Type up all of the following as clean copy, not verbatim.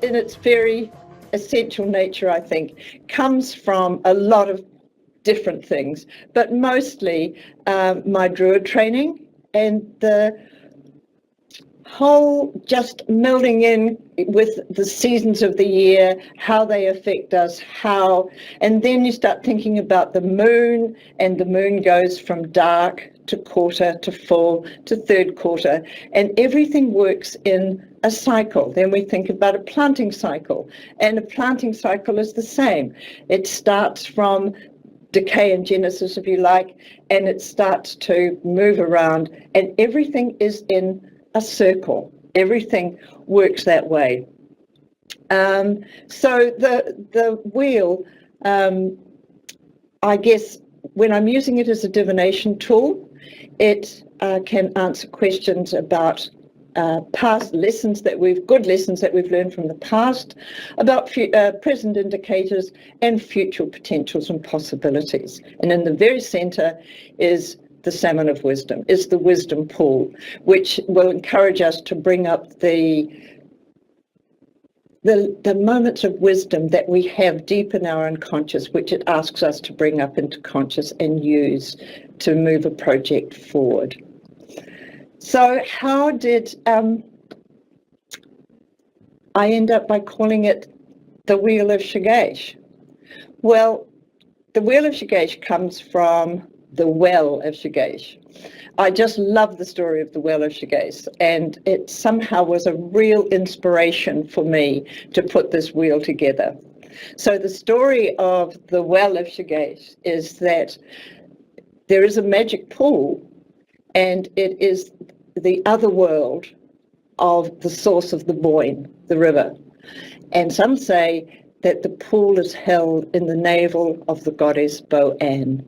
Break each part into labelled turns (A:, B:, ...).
A: in its very essential nature, I think, comes from a lot of different things, but mostly my Druid training and the whole just melding in with the seasons of the year, how they affect us, and then you start thinking about the moon, and the moon goes from dark to quarter to full to third quarter, and everything works in a cycle. Then we think about a planting cycle, and a planting cycle is the same. It starts from decay and genesis, if you like, and it starts to move around, and everything is in a circle. Everything works that way. So the wheel, I guess, when I'm using it as a divination tool, it can answer questions about past lessons good lessons that we've learned from the past, about present indicators and future potentials and possibilities. And in the very center is the salmon of wisdom, is the wisdom pool, which will encourage us to bring up the moments of wisdom that we have deep in our unconscious, which it asks us to bring up into conscious and use to move a project forward. So how did I end up by calling it the Wheel of Segais? Well, the Wheel of Segais comes from the Well of Segais. I just love the story of the Well of Segais, and it somehow was a real inspiration for me to put this wheel together. So the story of the Well of Segais is that there is a magic pool, and it is the other world of the source of the Boyne, the river. And some say that the pool is held in the navel of the goddess Bo-An.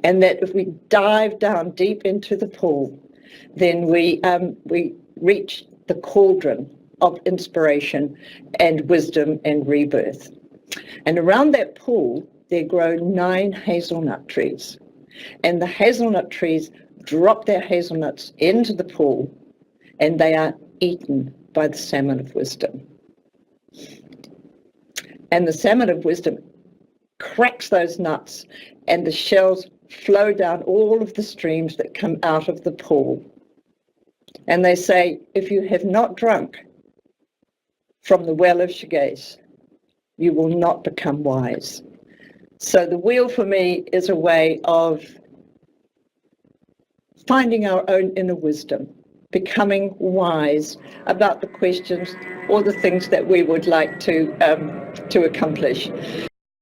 A: And that if we dive down deep into the pool, then we reach the cauldron of inspiration and wisdom and rebirth. And around that pool, there grow 9 hazelnut trees. And the hazelnut trees drop their hazelnuts into the pool, and they are eaten by the salmon of wisdom. And the salmon of wisdom cracks those nuts, and the shells flow down all of the streams that come out of the pool. And they say, if you have not drunk from the Well of Segais, you will not become wise. So the wheel for me is a way of finding our own inner wisdom, becoming wise about the questions or the things that we would like to accomplish.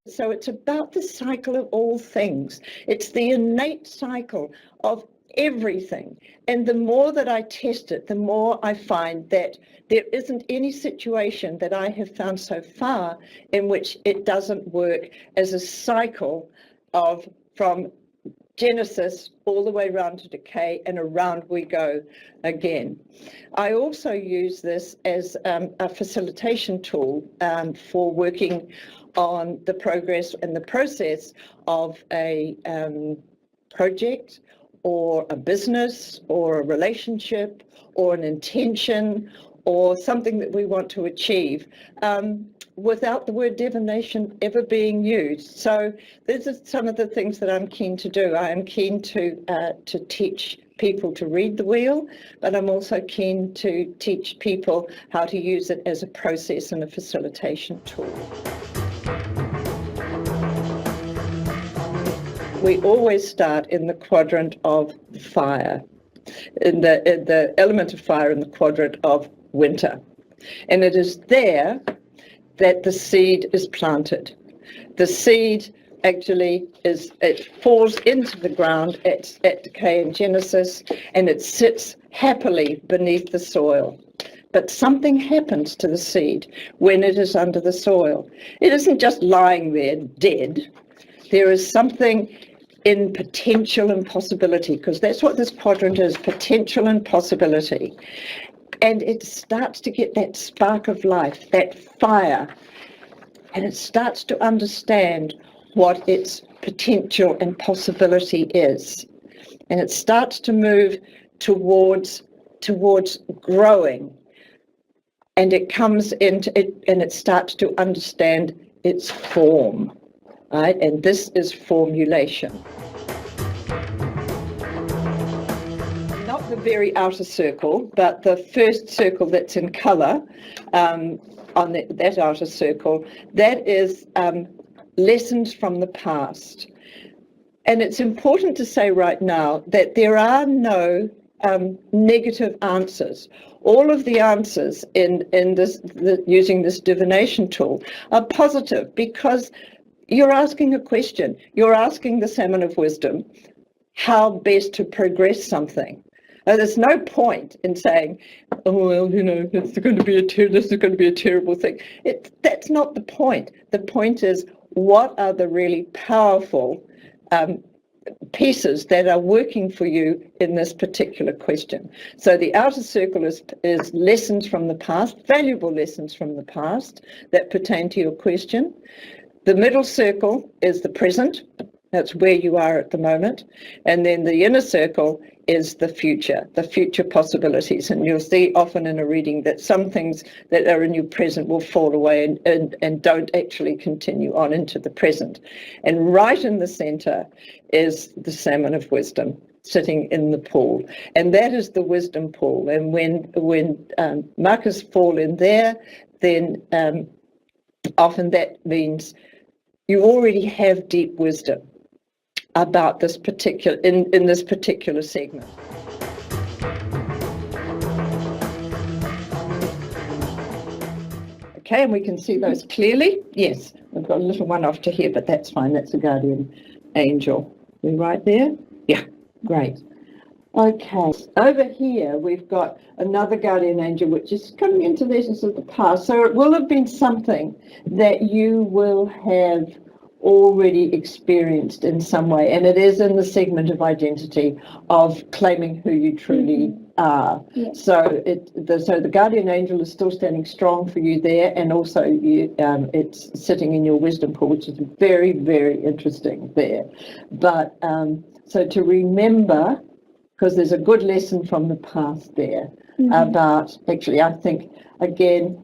A: So it's about the cycle of all things. It's the innate cycle of everything. And the more that I test it, the more I find that there isn't any situation that I have found so far in which it doesn't work as a cycle of from Genesis all the way around to decay, and around we go again. I also use this as a facilitation tool for working on the progress and the process of a project or a business or a relationship or an intention or something that we want to achieve without the word divination ever being used. So these are some of the things that I'm keen to do. I am keen to teach people to read the wheel, but I'm also keen to teach people how to use it as a process and a facilitation tool. We always start in the quadrant of fire, in the element of fire in the quadrant of winter. And it is there that the seed is planted. The seed actually it falls into the ground at decay and genesis, and it sits happily beneath the soil. But something happens to the seed when it is under the soil. It isn't just lying there dead. There is something in potential and possibility, because that's what this quadrant is, potential and possibility. And it starts to get that spark of life, that fire, and it starts to understand what its potential and possibility is. And it starts to move towards growing. and it comes into it, and it starts to understand its form, right? And this is formulation. Not the very outer circle, but the first circle that's in colour on that outer circle, that is lessons from the past. And it's important to say right now that there are no negative answers. All of the answers in this using this divination tool are positive, because you're asking a question. You're asking the salmon of wisdom how best to progress something. There's no point in saying, oh, well, you know, this is going to be a terrible thing. That's not the point. The point is, what are the really powerful pieces that are working for you in this particular question? So the outer circle is lessons from the past, valuable lessons from the past that pertain to your question. The middle circle is the present. That's where you are at the moment. And then the inner circle is the future possibilities. And you'll see often in a reading that some things that are in your present will fall away and don't actually continue on into the present. And right in the center is the salmon of wisdom sitting in the pool. And that is the wisdom pool. And when markers fall in there, then often that means you already have deep wisdom about this particular in this particular segment. Okay, and we can see those clearly. Yes, we've got a little one off to here, but that's fine. That's a guardian angel. We right there? Yeah, great. Okay, over here we've got another guardian angel, which is coming into lessons of the past. So it will have been something that you will have already experienced in some way, and it is in the segment of identity of claiming who you truly are. Yeah. So the guardian angel is still standing strong for you there, and also it's sitting in your wisdom pool, which is very, very interesting there. But so to remember, because there's a good lesson from the past there about, actually, I think, again,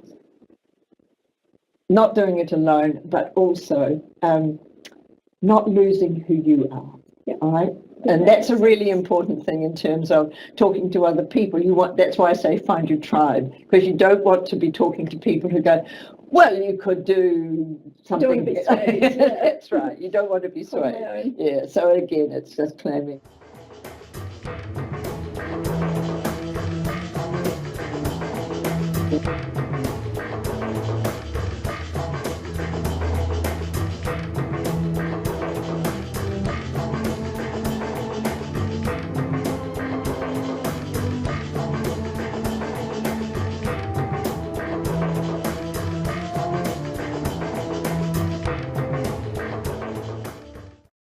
A: not doing it alone, but also not losing who you are. Yeah. All right. And that's a really important thing in terms of talking to other people. That's why I say find your tribe, because you don't want to be talking to people who go, well, you could do something. Don't be swayed. Yeah. That's right. You don't want to be swayed. Yeah. So again, it's just claiming.